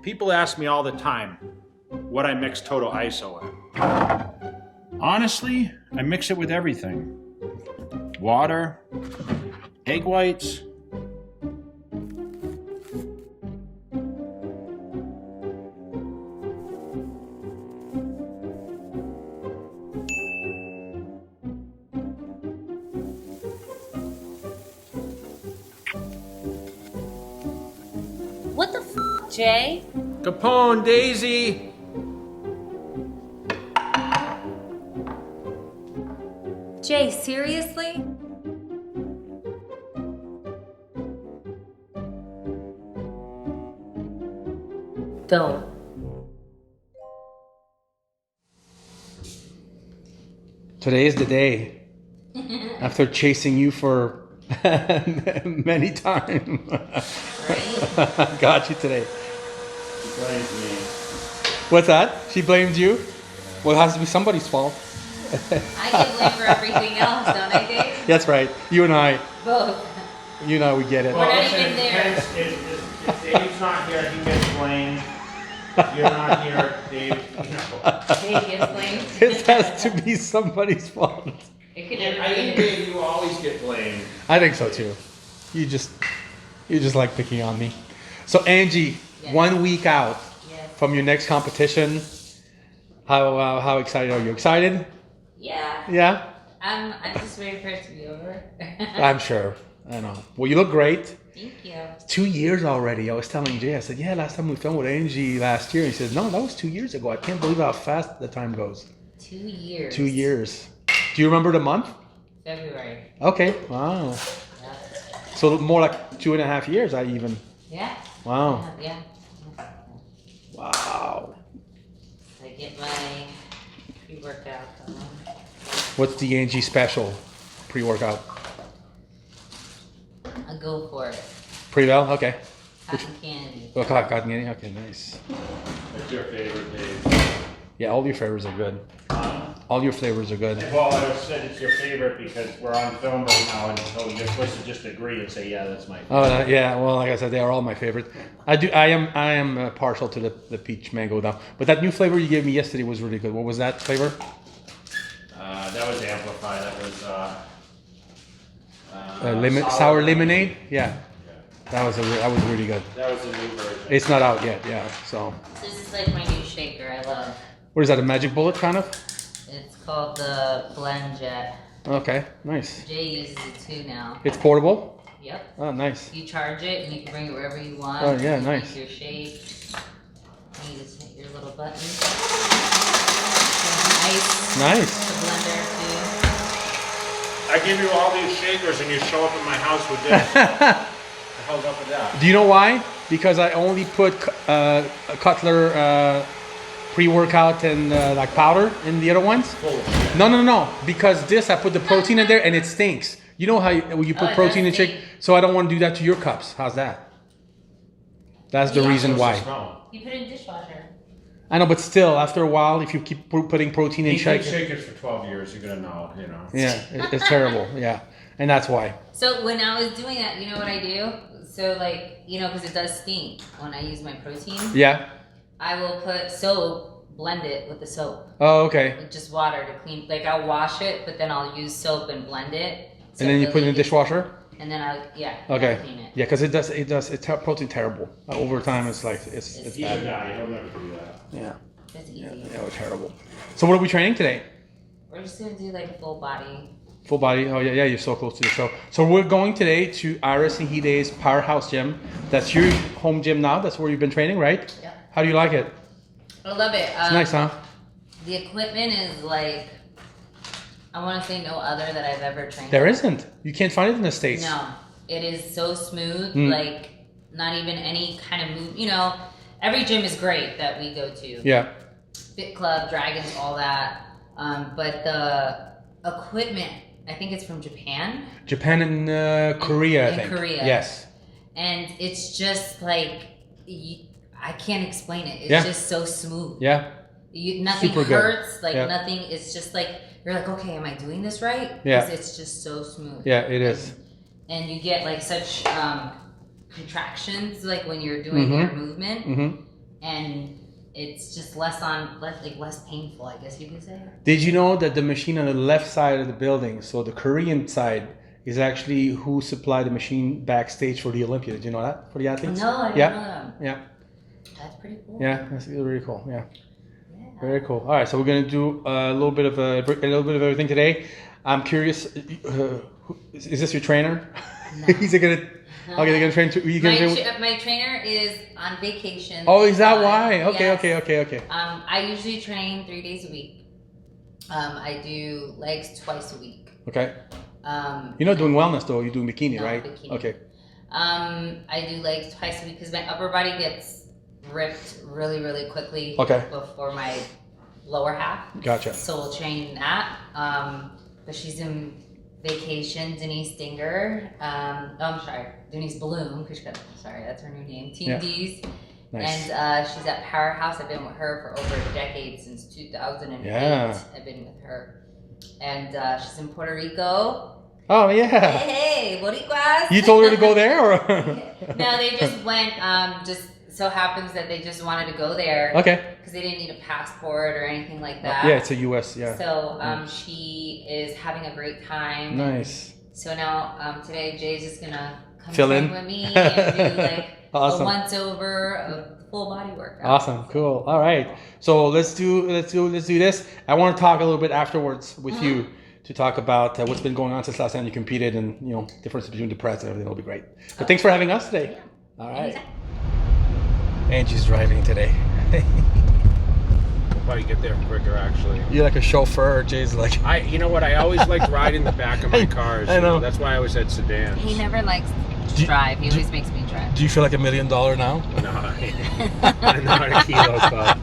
People ask me all the time what I mix Total ISO in. Honestly, I mix it with everything. Water, egg whites. What the f, Jay? Capone, Daisy. Jay, seriously? Don't. Today is the day. After chasing you for many times. Got you today. She blames me. What's that? She blamed you? Well, it has to be somebody's fault. I get blamed for everything else, don't I, Dave? That's right. You and I. Both. You know, we get it. We're not even there. If Dave's not here, he gets blamed. If you're not here, Dave, you know. Dave gets blamed. It has to be somebody's fault. It could never I be think, his. Dave, you always get blamed. I think so too. You just like picking on me. So Angie, Yes. 1 week out Yes. from your next competition. How excited are you? Excited? Yeah. Yeah. I'm just waiting for it to be over. I'm sure. I know. Well, you look great. Thank you. 2 years already. I was telling Jay, I said, yeah, last time we filmed with Angie last year. He said, no, that was 2 years ago. I can't believe how fast the time goes. 2 years. 2 years. Do you remember the month? February. Okay. Wow. Yeah. So more like 2.5 years, I even. Yeah. Wow. Yeah. Wow. I get my pre-workout going. What's the Angie special pre-workout? I'll go for it. Pre-vel? Okay. Cotton candy. Oh, cotton candy? Okay, nice. What's your favorite, Dave? Yeah, all your flavors are good. All your flavors are good. Well, I said it's your favorite because we're on film right now, and so you're supposed to just agree and say, yeah, that's my favorite. Oh, yeah. Well, like I said, they are all my favorite. I am partial to the peach mango now. But that new flavor you gave me yesterday was really good. What was that flavor? That was amplified. That was Sour lemonade. Yeah, that was really good. That was the new version. It's not out yet. Yeah. So This is like my new shaker I love. what is that? A magic bullet kind of? It's called the Blend Jet. Okay, nice. Jay uses it too now. It's portable. Yep. Oh, nice. You charge it and you can bring it wherever you want. Oh, yeah, You nice. Make your shake. You just hit your little button. Ice. Nice. The blender I give you all these shakers, and you show up at my house with this. The hell's up with that? Do you know why? Because I only put a Cutler pre-workout and like powder in the other ones. Full of shit. No. Because this, I put the protein in there and it stinks. You know how you put it protein in does shake? stink. So I don't want to do that to your cups. How's that? That's the Yeah. reason What's the why. smell? too. You put it in dishwasher. I know, but still, after a while, if you keep putting protein in Eat shake, shakers for 12 years, you're gonna know, you know. yeah, it's terrible. Yeah, and that's why. So when I was doing that, you know what I do? So like, because it does stink when I use my protein. Yeah. I will put soap, blend it with the soap. Oh, okay. With just water to clean. Like I'll wash it, but then I'll use soap and blend it. So And then you put it in the really dishwasher. And then I'll Okay. clean it. Yeah, because it's protein terrible. Over time, it's like it's He's a bad. guy, he'll never do that. Yeah. It's easy. Yeah, it's terrible. So what are we training today? We're just gonna do like a full body. Full body. Oh yeah, you're so close to the show. So we're going today to Iris and Hide's Powerhouse Gym. That's your home gym now. That's where you've been training, right? Yeah. How do you like it? I love it. It's nice, huh? The equipment is like, I want to say no other that I've ever trained. There with. isn't. You can't find it in the States. No, it is so smooth. Mm. Like not even any kind of move. Every gym is great that we go to. Yeah. Fit Club, Dragons, all that. But the equipment, I think it's from Japan. Japan and Korea, I in think. Korea. Yes. And it's just like, I can't explain it. It's Yeah. just so smooth. Yeah. Nothing Super good. hurts. Like Yeah. nothing. It's just like, you're like, okay, am I doing this right? Yeah. 'Cause it's just so smooth. Yeah, it is. And you get like such contractions like when you're doing your movement. Mm-hmm. and it's just less painful, I guess you could say. Did you know that the machine on the left side of the building, so the Korean side, is actually who supplied the machine backstage for the Olympia? Did you know that, for the athletes? No, I didn't know that. Yeah. That's pretty cool. Yeah, that's really cool. Yeah. Very cool. All right, so we're gonna do a little bit of everything today. I'm curious, is this your trainer? No. Is it gonna? Okay, they're gonna train. My trainer is on vacation. Oh, is that why? Okay, yes. okay. I usually train 3 days a week. I do legs twice a week. Okay. You're not doing wellness though. You're doing bikini, right? Bikini. Okay. I do legs twice a week because my upper body gets ripped really, really quickly. Okay. Before my lower half. Gotcha. So we'll train that. But she's in vacation, Denise Dinger. I'm sorry, Denise Bloom. Sorry, that's her new name. Team D's. Nice. And she's at Powerhouse. I've been with her for over a decade, since 2008. Yeah. I've been with her. And she's in Puerto Rico. Oh yeah. Hey, Boricuas. You told her to go there, or? No, they just went. Just so happens that they just wanted to go there. Okay. Because they didn't need a passport or anything like that. Yeah, it's a U.S. Yeah. So she is having a great time. Nice. So now today Jay's just gonna come Fill train in with me and do like awesome. a once over of full body workout. Awesome, cool. All right, so let's do this. I want to talk a little bit afterwards with you to talk about what's been going on since last time you competed, and difference between the press and everything will be great. But thanks for having us today. Yeah. All right. Angie's driving today. We'll probably get there quicker, actually. You're like a chauffeur. Jay's like. You know what? I always liked riding the back of my cars. I know. That's why I always had sedans. He never likes to drive. He always makes me drive. Do you feel like $1 million now? No, not a kilo, but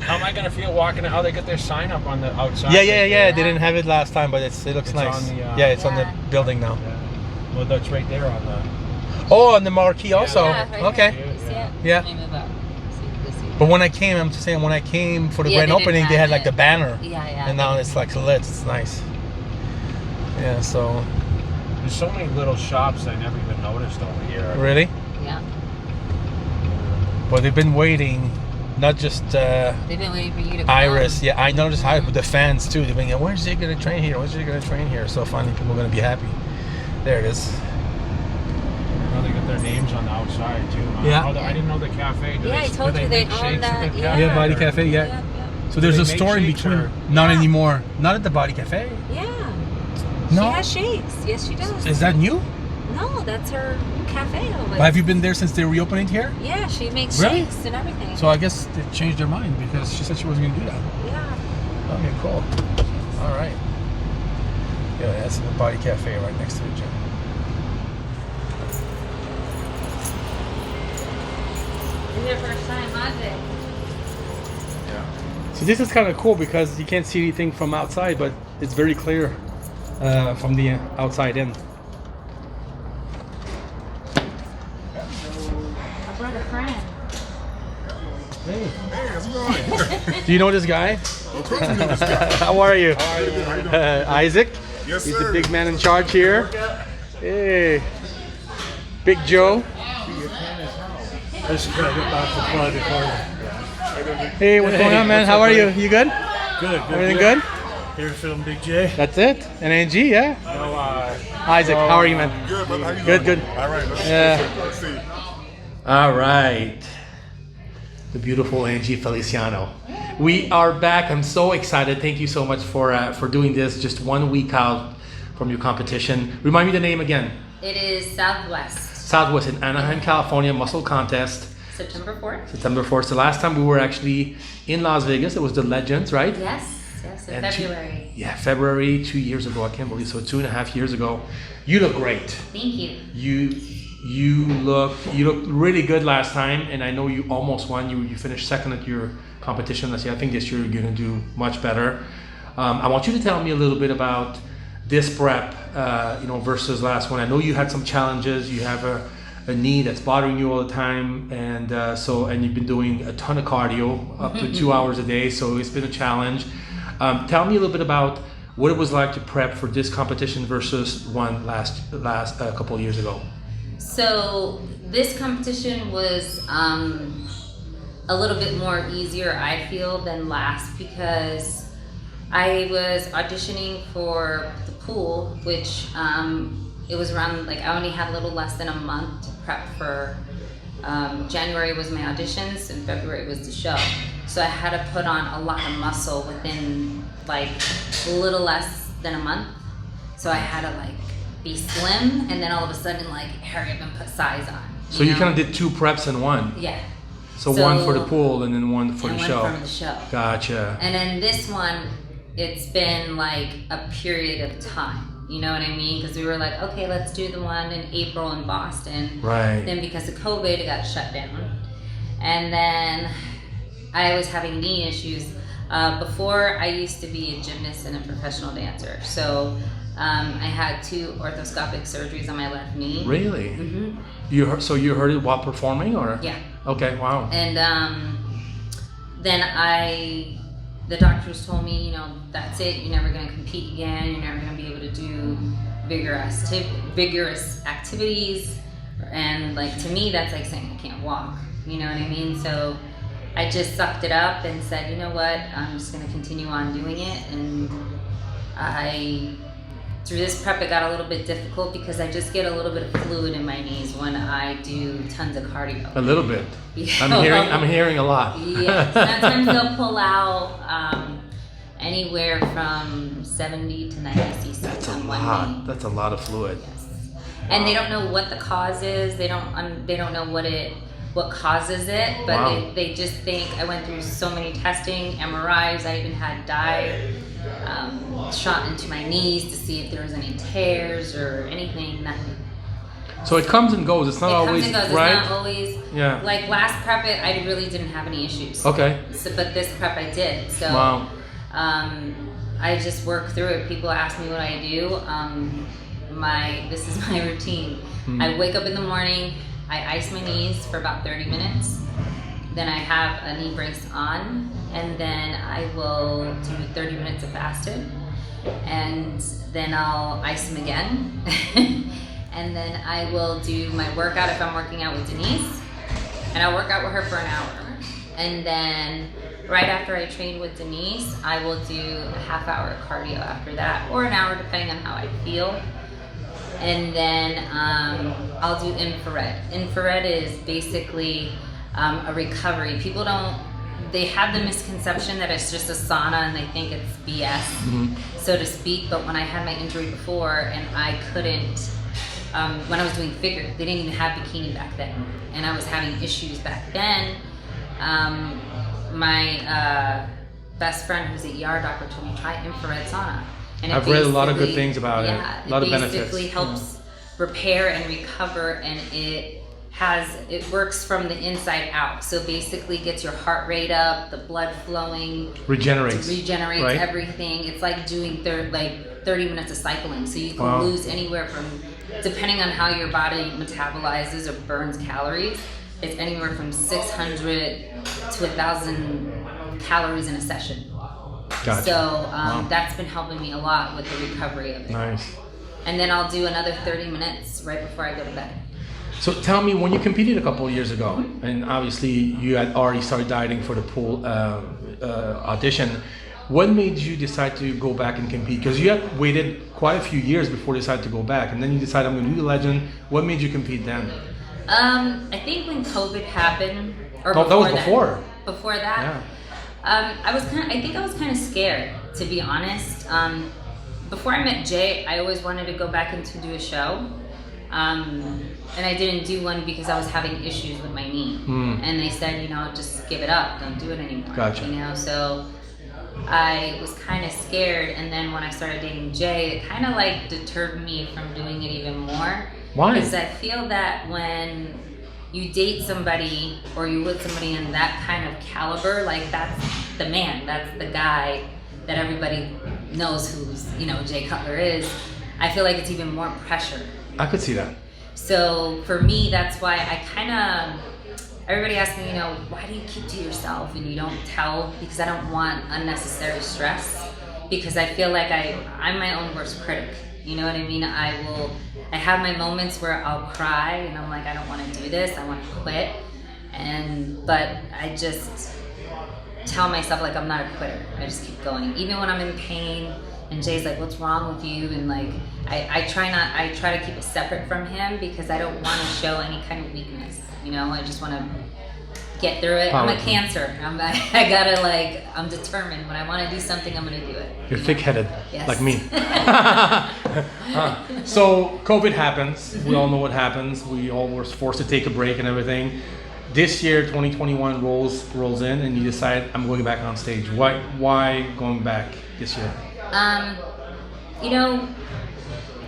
how am I gonna feel walking? How they get their sign up on the outside? Yeah. They didn't have it last time, but it looks It's nice. on the, it's on the building now. Yeah. Well, that's right there on the. Oh, on the marquee also. Yeah, right Okay. here. You see it? Yeah. Let me move up. See. But when I came, I'm just saying, when I came for the grand they didn't opening, they have had like it. the banner. Yeah. And now it's like lit. It's nice. Yeah, so. There's so many little shops I never even noticed over here. Really? Yeah. Well, they've been waiting, not just They've been waiting for you to come. Iris. Yeah, I noticed how the fans too. They've been going, where's he going to train here? Where's he going to train here? So finally, people are going to be happy. There it is. Well, they got their names on the outside too. Yeah. I didn't know the cafe. I told you they own that. Yeah, Body Cafe, yeah. So there's Do a they make store in shakes between. or- Not anymore. Not at the Body Cafe. Yeah. No. She has shakes. Yes, she does. Is that new? No, that's her cafe over. Have you been there since they reopened it here? Yeah, she makes Really? shakes and everything. So I guess they changed their mind because she said she wasn't going to do that. Yeah. Okay, cool. All right. Yeah, that's the Body Cafe right next to the gym. It's their first time, Monday. Yeah. So this is kind of cool because you can't see anything from outside, but it's very clear from the outside in. I brought a friend. Hey. Hey, how's it going? Do you know this guy? Of course we know this guy. How are you? How you doing? Isaac. Yes, He's sir. the big man in charge here. Hey. Big Joe. Hey, what's going on, man? How are you? You good? Good. Everything good? Here film Big J. That's it? And Angie, yeah? So, Isaac, how are you, man? Good, brother. How you Good, doing? good. All right, Yeah. let's see. All right. The beautiful Angie Feliciano. We are back. I'm so excited. Thank you so much for doing this just 1 week out from your competition. Remind me the name again. It is Southwest. Southwest in Anaheim, California, Musclecontest, September 4th. September 4th. The last time we were actually in Las Vegas, it was the Legends, right? Yes, in And February. February 2 years ago. I can't believe so. 2.5 years ago. You look great. Thank you. You look really good last time, and I know you almost won. You finished second at your competition last year. I think this year you're going to do much better. I want you to tell me a little bit about this prep, versus last one. I know you had some challenges. You have a knee that's bothering you all the time, and you've been doing a ton of cardio, up to 2 hours a day. So it's been a challenge. Tell me a little bit about what it was like to prep for this competition versus one last couple of years ago. So this competition was a a little bit more easier, I feel, than last, because I was auditioning for the pool, which it was around, like, I only had a little less than a month to prep for. January was my auditions and February was the show. So I had to put on a lot of muscle within like a little less than a month. So I had to like be slim and then all of a sudden like hurry up and put size on. So you know? kind of did 2 preps in one. Yeah. So one for the pool and then one for the show. One for the show. Gotcha. And then this one, it's been like a period of time. You know what I mean? Because we were like, okay, let's do the one in April in Boston. Right. Then because of COVID, it got shut down. And then I was having knee issues. Before, I used to be a gymnast and a professional dancer. So I had 2 orthoscopic surgeries on my left knee. Really? Mm-hmm. So you heard it while performing, or? Yeah. Okay. Wow. And then the doctors told me, you know, that's it. You're never going to compete again. You're never going to be able to do vigorous activities. And like, to me, that's like saying I can't walk. You know what I mean? So I just sucked it up and said, you know what? I'm just going to continue on doing it. And through this prep, it got a little bit difficult because I just get a little bit of fluid in my knees when I do tons of cardio. A little bit. Yeah. I'm hearing a lot. Yeah. Sometimes they'll pull out anywhere from 70 to 90 cc's. That's a on one lot. knee. That's a lot of fluid. Yes. And they don't know what the cause is. They don't know what causes it, but Wow. they just think. I went through so many testing, MRIs. I even had dye shot into my knees to see if there was any tears or anything. Nothing. So it comes and goes. It's not always It comes and goes. right. It's not always. Yeah. Like last prep, I really didn't have any issues. Okay. So, but this prep I did. So. Wow. I just work through it. People ask me what I do. This is my routine. I wake up in the morning. I ice my knees for about 30 minutes. Then I have a knee brace on, and then I will do 30 minutes of fasted, and then I'll ice them again. And then I will do my workout if I'm working out with Denise, and I'll work out with her for an hour. And then right after I train with Denise, I will do a half-hour cardio after that, or an hour depending on how I feel. And then I'll do infrared. Infrared is basically a recovery. People they have the misconception that it's just a sauna and they think it's BS, so to speak. But when I had my injury before and I couldn't, when I was doing figure, they didn't even have bikini back then. And I was having issues back then. My best friend who's an ER doctor told me, try infrared sauna. And I've read a lot of good things about it. Yeah, A lot of benefits. It basically helps repair and recover, and it works from the inside out. So basically gets your heart rate up, the blood flowing. Regenerates right? Everything. It's like doing 30 minutes of cycling. So you can lose anywhere from, depending on how your body metabolizes or burns calories, it's anywhere from 600 to 1,000 calories in a session. Gotcha. So that's been helping me a lot with the recovery of it. Nice. And then I'll do another 30 minutes right before I go to bed. So tell me, when you competed a couple of years ago, and obviously you had already started dieting for the pool audition, what made you decide to go back and compete? Because you had waited quite a few years before you decided to go back, and then you decided, I'm going to do the legend. What made you compete then? I think when COVID happened, or that was before. Before that, yeah. I think I was kind of scared, to be honest. Before I met Jay, I always wanted to go back and to do a show. And I didn't do one because I was having issues with my knee. And they said, just give it up, don't do it anymore. Gotcha. So I was kind of scared. And then when I started dating Jay, it kind of like deterred me from doing it even more. Why? Because I feel that when you date somebody or you with somebody in that kind of caliber, like that's the man, that's the guy that everybody knows who's, Jay Cutler is. I feel like it's even more pressure. I could see that. So for me, that's why everybody asks me, why do you keep to yourself and you don't tell? Because I don't want unnecessary stress, because I feel like I'm my own worst critic. You know what I mean? I have my moments where I'll cry and I'm like, I don't want to do this, I want to quit. But I just tell myself like I'm not a quitter. I just keep going, even when I'm in pain. And Jay's like, "What's wrong with you?" And like, I try to keep it separate from him because I don't want to show any kind of weakness. You know, I just want to get through it. I'm a Cancer. I'm determined. When I want to do something, I'm going to do it. You're thick-headed, yes. like me. So COVID happens. We all know what happens. We all were forced to take a break and everything. This year, 2021 rolls in, and you decide, I'm going back on stage. Why going back this year? You know,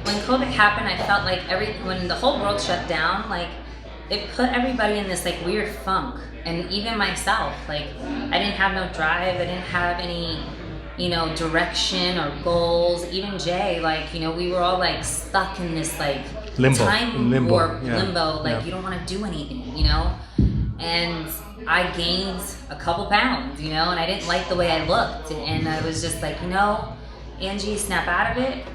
when COVID happened, I felt like when the whole world shut down, like it put everybody in this like weird funk, and even myself, like I didn't have no drive, I didn't have any, you know, direction or goals. Even Jay, like, you know, we were all like stuck in this like time warp, limbo, like you don't want to do anything, you know. And I gained a couple pounds, you know, and I didn't like the way I looked, and I was just like, you know, Angie, snap out of it,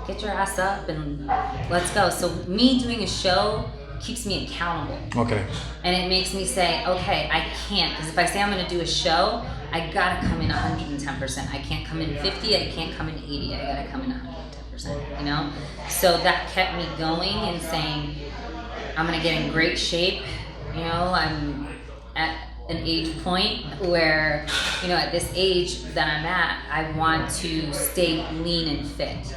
get your ass up, and let's go. So me doing a show keeps me accountable. Okay. And it makes me say, okay, I can't, because if I say I'm going to do a show, I got to come in 110%. I can't come in 50, I can't come in 80, I got to come in 110%, you know? So that kept me going and saying, I'm going to get in great shape. You know, I'm at an age point where, you know, at this age that I'm at, I want to stay lean and fit.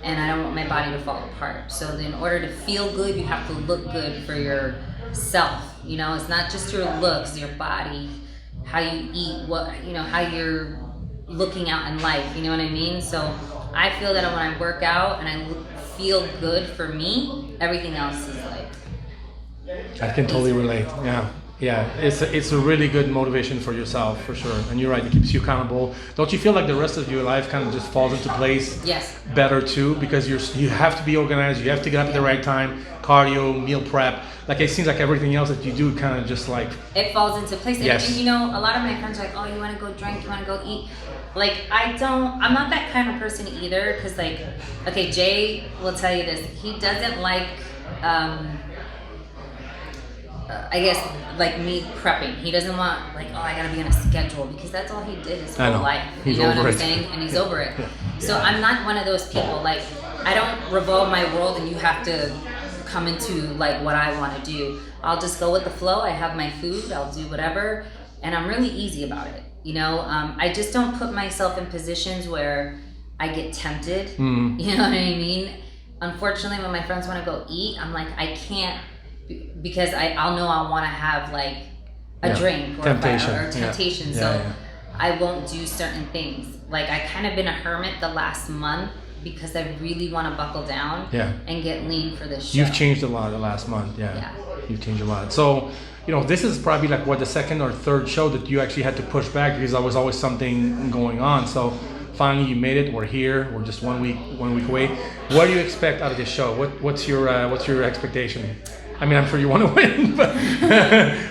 And I don't want my body to fall apart. So in order to feel good, you have to look good for yourself. You know, it's not just your looks, your body, how you eat, how you're looking out in life. You know what I mean? So I feel that when I work out and I feel good for me, everything else is like... I can totally relate. Yeah, it's a really good motivation for yourself, for sure. And you're right, it keeps you accountable. Don't you feel like the rest of your life kind of just falls into place? Yes. Better too, because you have to be organized, you have to get up at the right time, cardio, meal prep. Like it seems like everything else that you do kind of just like... It falls into place. Yes. And you know, a lot of my friends are like, oh, you want to go drink, you want to go eat. Like, I'm not that kind of person either, because like, okay, Jay will tell you this, he doesn't like... I guess like me prepping. He doesn't want like, oh, I gotta be on a schedule, because that's all he did his whole life. You know what I'm saying? And he's over it. So I'm not one of those people. Like, I don't revolve my world and you have to come into like what I want to do. I'll just go with the flow. I have my food. I'll do whatever, and I'm really easy about it. You know, I just don't put myself in positions where I get tempted. You know what I mean? Unfortunately, when my friends want to go eat, I'm like, I can't. Because I'll know I want to have like a drink or temptation. So I won't do certain things. Like I kind of been a hermit the last month because I really want to buckle down and get lean for this show. You've changed a lot the last month. Yeah. You've changed a lot. So, you know, this is probably like what, the second or third show that you actually had to push back because there was always something going on. So finally you made it. We're here. We're just 1 week away. What do you expect out of this show? What's your expectation? I mean, I'm sure you want to win, but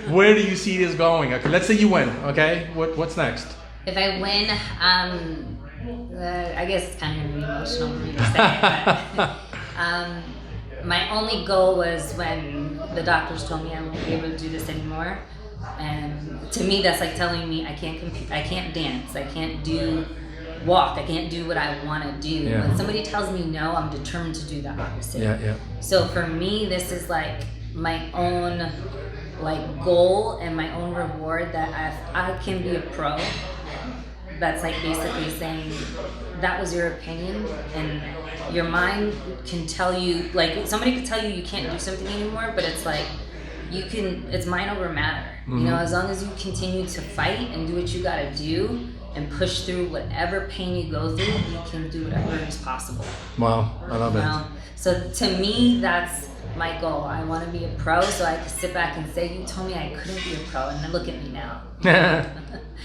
where do you see this going? Okay, let's say you win. Okay, what's next? If I win, I guess it's kind of emotional for me to say, but my only goal was when the doctors told me I won't be able to do this anymore. And to me, that's like telling me I can't compete, I can't dance, I can't walk, I can't do what I want to do. When somebody tells me no, I'm determined to do the opposite. So for me, this is like my own like goal and my own reward, that I can be a pro. That's like basically saying that was your opinion, and your mind can tell you, like somebody could tell you can't do something anymore, but it's like it's mind over matter. You know, as long as you continue to fight and do what you got to do and push through whatever pain you go through, you can do whatever is possible. Wow, I love it. So to me, that's my goal. I want to be a pro, so I can sit back and say, you told me I couldn't be a pro, and then look at me now.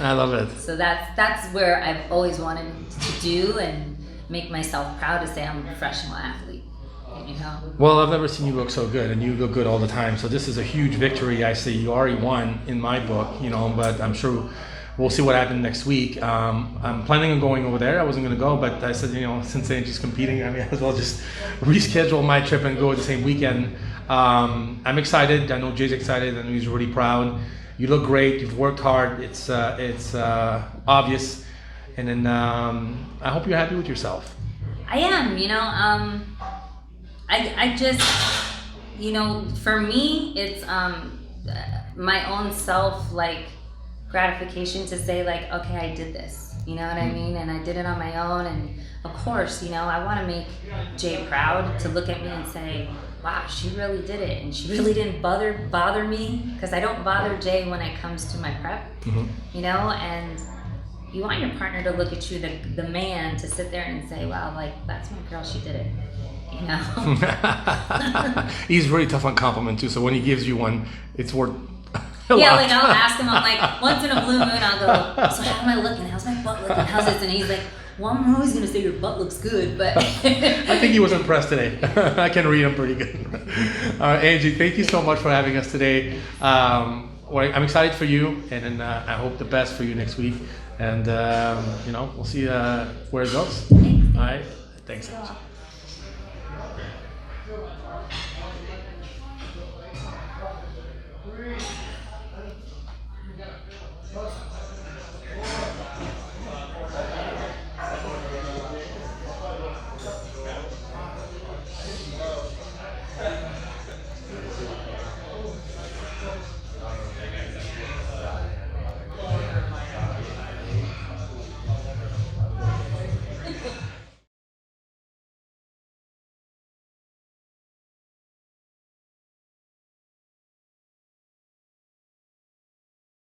I love it. So that's where I've always wanted to do, and make myself proud to say I'm a professional athlete. You know? Well, I've never seen you look so good, and you look good all the time. So this is a huge victory. I say you already won in my book, you know, but I'm sure we'll see what happens next week. I'm planning on going over there. I wasn't going to go, but I said, you know, since Angie's competing, I mean, I as well just reschedule my trip and go the same weekend. I'm excited. I know Jay's excited. I know he's really proud. You look great. You've worked hard. It's obvious. And then I hope you're happy with yourself. I am, I just, for me, it's my own self, like, gratification to say, like, okay, I did this, you know what I mean? And I did it on my own. And of course, I want to make Jay proud to look at me and say, wow, she really did it. And she really didn't bother me, because I don't bother Jay when it comes to my prep, and you want your partner to look at you, the man, to sit there and say, wow, like, that's my girl, she did it, He's really tough on compliment too, so when he gives you one, it's worth a yeah, lot. like, I'll ask him, I'm like, once in a blue moon, I'll go, so how am I looking? How's my butt looking? How's this? And he's like, well, I'm always going to say your butt looks good, but... I think he was impressed today. I can read him pretty good. Angie, thank you so much for having us today. I'm excited for you, and then I hope the best for you next week. And, we'll see where it goes. Thanks. All right. Thanks, Angie.